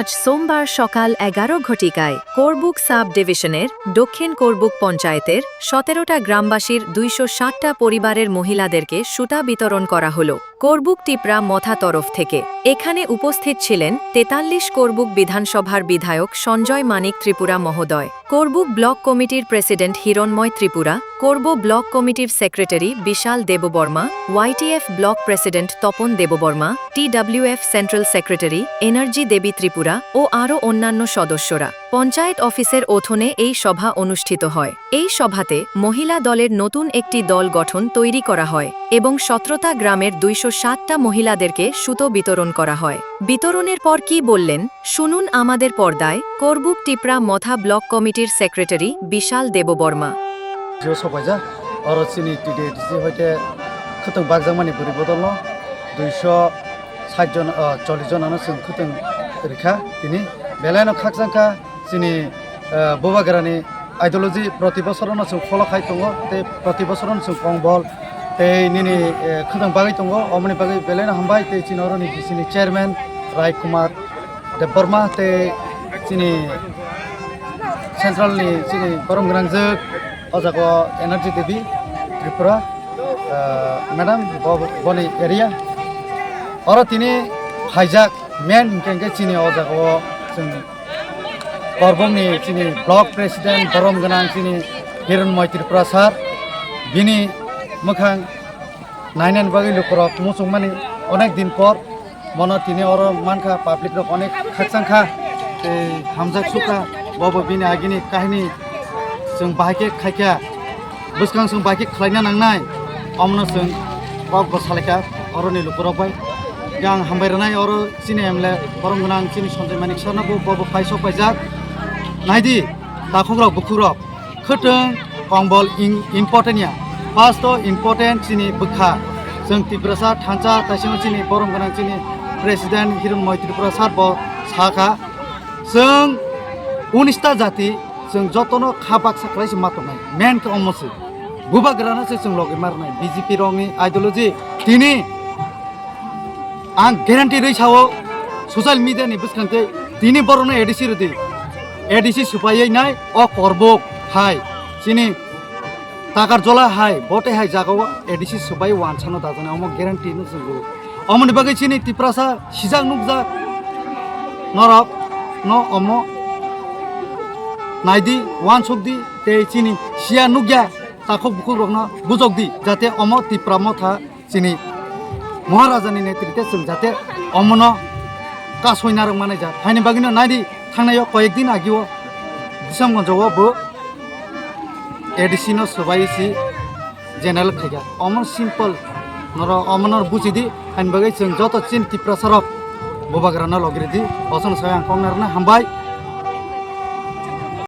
আজ সোমবার সকাল 11 ঘটিকায় করবুক সাব ডিভিশনের দক্ষিণ করবুক পঞ্চায়েতের 17টা গ্রামবাসীর 260টা পরিবারের মহিলাদেরকে সুতা বিতরণ করা হল করবুক টিপরা মথা তরফ থেকে। এখানে উপস্থিত ছিলেন 43 করবুক বিধানসভার বিধায়ক সঞ্জয় মানিক ত্রিপুরা মহোদয়, করবুক ব্লক কমিটির প্রেসিডেন্ট হিরণময় ত্রিপুরা, করব ব্লক কমিটির secretary Bishal Debbarma, YTF block president Tapan Debbarma, TWF central secretary energy Debi Tripura ও আরও অন্যান্য সদস্যরা। পঞ্চায়েত অফিসের অধীনে এই সভা অনুষ্ঠিত হয়। এই সভাতে মহিলা দলের নতুন একটি দল গঠন তৈরি করা হয় এবং 17টা গ্রামের 260টা মহিলাদেরকে সুতো বিতরণ করা হয়। বিতরণের পর কি বললেন শুনুন আমাদের পর্দায় করবুক টিপরা মথা ব্লক কমিটির সেক্রেটারি বিশাল দেববর্মা। সবাইজা অরচিনি টিডিএটিসি হইতে খুতং বাগজামানি বুড়ি বদল 260 জন 40 জনানো जों খুতং রেখা তিনি বেলায়নো খাকজাंखा চিনি ববাগ্রানি আইডিওলজি প্রতি বছরনো जों ফলো খাই দङ তে প্রতি বছরনো जों पंबल তে নিনি খুতং বাগै दङ অমনি বাগै বেলায়নো হামবাই তে চিনরনি বিসিনি চেয়ারম্যান রায় কুমার দেববর্মা তে চিনি সেন্ট্রালনি চিনি গরম গ্রাংজক অজাগো এনার্জি দেবী ত্রিপুরা ম্যাডাম বনি এরিয়া আর তিনি হাইজাক মেন কেঙ্গে চিনি অজাগো जों করবংনি চিনি ব্লক প্রেসিডেন্ট গরম গোনাं চিনি হিরণময় ত্রিপুরা স্যার বিনি মোখাং নাইনান বাগै লুকরক মুসুংমানি অনেক দিন পর মনে তিনি আর মানখা পাবলিক রক অনেক খাকসাंखा হামজাক সুকা বব বিনি আগিনি কাহিনী जों बाहायके खायखा बुसखां जों बाहायके खालायना नांनाय अमनो जों बग बसालेखा अरनि लुकुरबाय गां हामबायरनाय अर चिनि एमले गरम गोनां चिनि सन्जय मानिक सरना बब फाइसो फाइजाक नायदि दाखुग्रक बुखुग्रक खोथों कंबल इम्पर्टेन्टया फार्स्ट इम्पर्टेन्ट चिनि बखा जों त्रिपुरा थांचा तासिम चिनि गरम गोनां चिनि प्रेसिडेंट हिरणमय त्रिपुरा सार ब साखा जों 19टा जाति जों जतनो खाबाक साख्लायसो मातनाय मेन के अमसो बुबाग्रानासो जों लगे मारनाय बीजेपी रंनि आइडियोलॉजी तिनि आं ग्यारान्टी रैसावो ससियेल मीडियानि बुसखांते तिनि बरनो एडिसी सुपायै नाय अ करबुक हाय चिनि ताकार जला हाय बटे हाय जागाव एडिसी सुपाय वानसानो दाजने अम ग्यारान्टी न जों अमनि बागै चिनि त्रिपुरासा सिजां नुकजा नरक न अम नायदि वान सकदी ते चिनि सिया नुग्या ताखौ बुखुरकनो बुजकदि जाते अम त्रिपुरा मथा चिनि महाराजानि नेतृत्वे जों जाते अमनो कासयनार माने जा हायनि बागिनो नायदि थांनायाव कयेक दिन आगिव दिसमगंजआव बो एडिसिनो सबायसि जेनेरेल खायगा अमन सिम्पल नर अमनर बुजिदि हायनि बागै जों जत चिन त्रिपुरा सरक बबाग्राना लगिरदि असन सायां कंनारना हामबाय